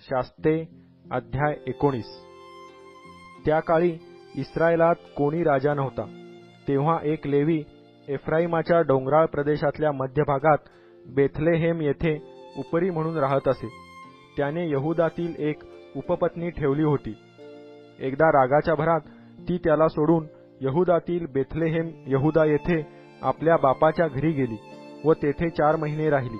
शास्ते अध्याय 19। त्या काळी इस्रायलात कोणी राजा नव्हता। तेव्हा एक लेवी एफ्राईमाच्या डोंगराळ प्रदेशातल्या मध्यभागात बेथलेहेम येथे उपरी म्हणून राहत असे। त्याने यहुदातील एक उपपत्नी ठेवली होती। एकदा रागाच्या भरात ती त्याला सोडून यहुदातील बेथलेहेम यहुदा येथे आपल्या बापाच्या घरी गेली व तेथे 4 महिने राहिली।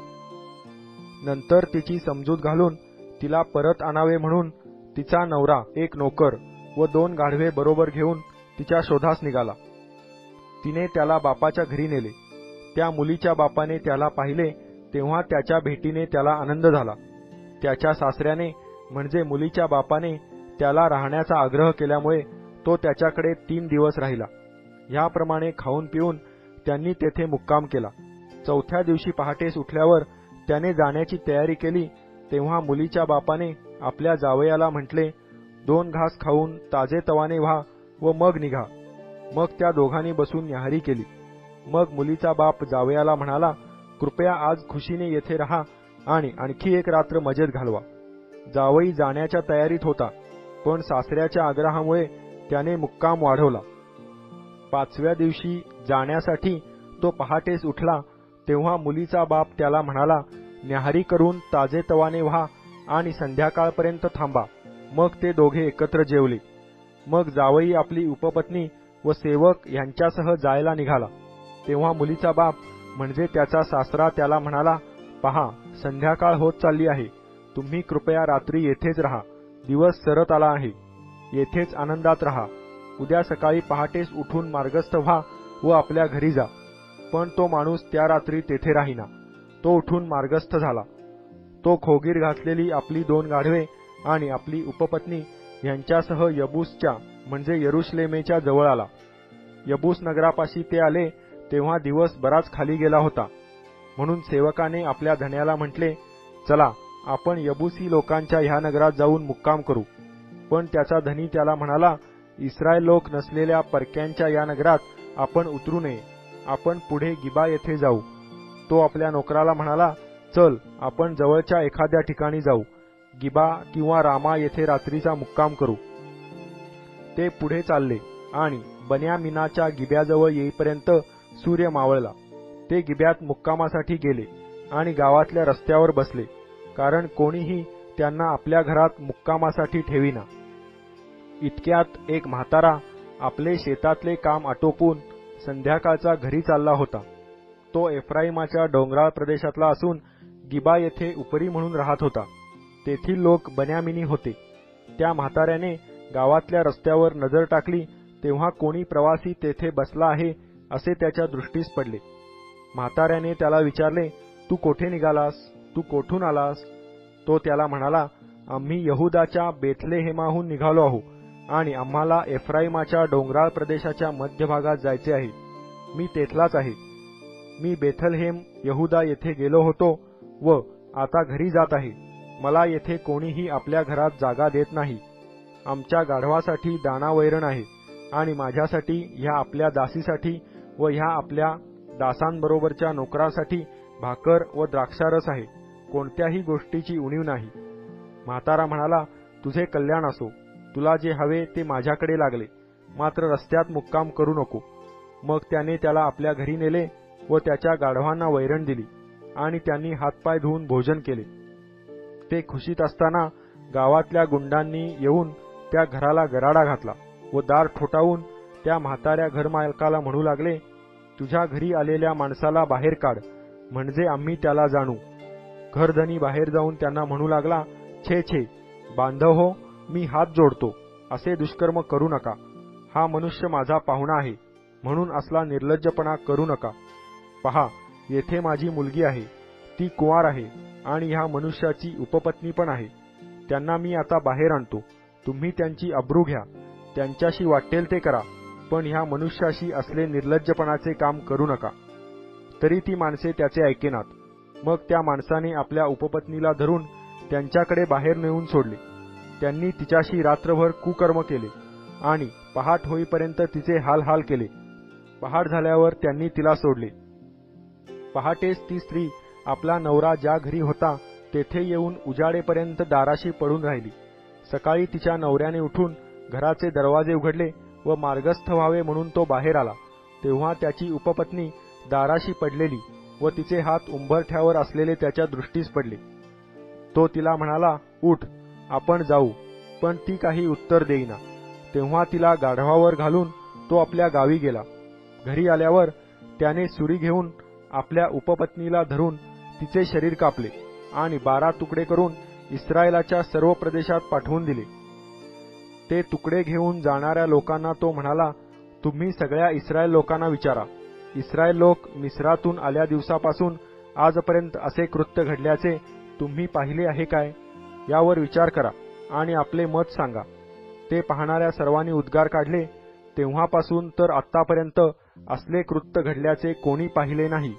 नंतर तिची समजूत घालून तिला परत आणावे म्हणून तिचा नवरा एक नोकर व 2 गाढवे बरोबर घेऊन तिच्या शोधास निघाला। तिने त्याला बापाच्या घरी नेले। त्या मुलीच्या बापाने त्याला पाहिले तेव्हा त्याच्या भेटीने त्याला आनंद झाला। त्याच्या सासऱ्याने म्हणजे मुलीच्या बापाने त्याला राहण्याचा आग्रह केल्यामुळे तो त्याच्याकडे 3 दिवस राहिला। ह्याप्रमाणे खाऊन पिऊन त्यांनी तेथे मुक्काम केला। 4थ्या दिवशी पहाटेस उठल्यावर त्याने जाण्याची तयारी केली तेव्हा मुलीच्या बापाने आपल्या जावयाला म्हटले, 2 घास खाऊन ताजेतवाने व्हा व मग निघा। मग त्या दोघांनी बसून न्याहारी केली। मग मुलीचा बाप जावयाला म्हणाला, कृपया आज खुशीने येथे राहा आणि आणखी एक रात्र मजेत घालवा। जावई जाण्याच्या तयारीत होता, पण सासऱ्याच्या आग्रहामुळे त्याने मुक्काम वाढवला। 5व्या दिवशी जाण्यासाठी तो पहाटेस उठला तेव्हा मुलीचा बाप त्याला म्हणाला, न्याहारी करून ताजेतवाने व्हा आणि संध्याकाळपर्यंत थांबा। मग ते दोघे एकत्र जेवले। मग जावई आपली उपपत्नी व सेवक यांच्यासह जायला निघाला। तेव्हा मुलीचा बाप म्हणजे त्याचा सासरा त्याला म्हणाला, पहा, संध्याकाळ होत चालली आहे। तुम्ही कृपया रात्री येथेच राहा। दिवस सरत आला आहे। येथेच आनंदात राहा। उद्या सकाळी पहाटेस उठून मार्गस्थ व्हा व आपल्या घरी जा। पण तो माणूस त्या रात्री तेथे राहिना। तो उठून मार्गस्थ झाला। तो खोगीर घातलेली आपली 2 गाढवे आणि आपली उपपत्नी यांच्यासह यबूसच्या म्हणजे यरुशलेमेच्या जवळ आला। यबूस नगरापाशी ते आले तेव्हा दिवस बराच खाली गेला होता। म्हणून सेवकाने आपल्या धन्याला म्हटले, चला आपण यबूसी लोकांच्या ह्या नगरात जाऊन मुक्काम करू। पण त्याचा धनी त्याला म्हणाला, इस्रायल लोक नसलेल्या परक्यांच्या या नगरात आपण उतरू नये। आपण पुढे गिबा येथे जाऊ। तो आपल्या नोकराला म्हणाला, चल आपण जवळच्या एखाद्या ठिकाणी जाऊ। गिबा किंवा रामा येथे रात्रीचा मुक्काम करू। ते पुढे चालले आणि बन्यामीनाच्या गिब्याजवळ येईपर्यंत सूर्य मावळला। ते गिब्यात मुक्कामासाठी गेले आणि गावातल्या रस्त्यावर बसले, कारण कोणीही त्यांना आपल्या घरात मुक्कामासाठी ठेवीना। इतक्यात एक म्हातारा आपले शेतातले काम आटोपून संध्याकाळचा घरी चालला होता। तो एफ्राईमाच्या डोंगराळ प्रदेशातला असून गिबा येथे उपरी म्हणून राहत होता। तेथील लोक बन्यामिनी होते। त्या म्हाताऱ्याने गावातल्या रस्त्यावर नजर टाकली तेव्हा कोणी प्रवासी तेथे बसला आहे असे त्याच्या दृष्टीस पडले। म्हाताऱ्याने त्याला विचारले, तू कोठे निघालास? तू कोठून आलास? तो त्याला म्हणाला, आम्ही यहुदाच्या बेथलेहेमाहून निघालो आहो आणि आम्हाला एफ्राईमाच्या डोंगराळ प्रदेशाच्या मध्यभागात जायचे आहे। मी तेथलाच आहे। मी बेथलेहेम यहुदा येथे गेलो होतो व आता घरी जात आहे। मला येथे कोणीही आपल्या घरात जागा देत नाही। आमच्या गाढवासाठी दाणा वैरण आहे आणि माझ्यासाठी ह्या आपल्या दासीसाठी व ह्या आपल्या दासांबरोबरच्या नोकरासाठी भाकर व द्राक्षारस आहे। कोणत्याही गोष्टीची उणीव नाही। म्हातारा म्हणाला, तुझे कल्याण असो। तुला जे हवे ते माझ्याकडे लागले, मात्र रस्त्यात मुक्काम करू नको। मग त्याने त्याला आपल्या घरी नेले व त्याच्या गाढवांना वैरण दिली आणि त्यांनी हातपाय धुवून भोजन केले। ते खुशीत असताना गावातल्या गुंडांनी येऊन त्या घराला गराडा घातला व दार ठोठावून त्या म्हाताऱ्या घरमालकाला म्हणू लागले, तुझ्या घरी आलेल्या माणसाला बाहेर काढ, म्हणजे आम्ही त्याला जाणू। घरधनी बाहेर जाऊन त्यांना म्हणू लागला, छे छे बांधव हो, मी हात जोडतो, असे दुष्कर्म करू नका। हा मनुष्य माझा पाहुणा आहे, म्हणून असला निर्लज्जपणा करू नका। पहा, येथे माझी मुलगी आहे, ती कुंवार आहे आणि ह्या मनुष्याची उपपत्नी पण आहे। त्यांना मी आता बाहेर आणतो। तुम्ही त्यांची अब्रू घ्या, त्यांच्याशी वाटेल ते करा, पण ह्या मनुष्याशी असले निर्लज्जपणाचे काम करू नका। तरी ती माणसे त्याचे ऐकेनात। मग त्या माणसाने आपल्या उपपत्नीला धरून त्यांच्याकडे बाहेर नेऊन सोडले। त्यांनी तिच्याशी रात्रभर कुकर्म केले आणि पहाट होईपर्यंत तिचे हाल केले। पहाट झाल्यावर त्यांनी तिला सोडले। पहाटेस ती स्त्री आपला नवरा ज्या घरी होता तेथे येऊन उजाडेपर्यंत दाराशी पडून राहिली. सकाळी तिच्या नवऱ्याने उठून घराचे दरवाजे उघडले व मार्गस्थ व्हावे म्हणून तो बाहेर आला, तेव्हा त्याची उपपत्नी दाराशी पडलेली व तिचे हात उंबरठ्यावर असलेले त्याच्या दृष्टीस पडले. तो तिला म्हणाला, उठ, आपण जाऊ, पण ती काही उत्तर देईना. तेव्हा तिला गाढवावर घालून तो आपल्या गावी गेला. घरी आल्यावर त्याने सुरी घेऊन आपल्या उपपत्नीला धरून तिचे शरीर कापले आणि 12 तुकडे करून इस्रायलाच्या सर्व प्रदेशात पाठवून दिले. ते तुकडे घेऊन जाणाऱ्या लोकांना तो म्हणाला, तुम्ही सगळ्या इस्रायल लोकांना विचारा, इस्रायल लोक मिस्रातून आल्या दिवसापासून आजपर्यंत असे कृत्य घडल्याचे तुम्ही पाहिले आहे काय? यावर विचार करा आणि आपले मत सांगा. ते पाहणाऱ्या सर्वांनी उद्गार काढले, तेव्हापासून तर आत्तापर्यंत असले कृत्य घडल्याचे कोणी पाहिले नाही.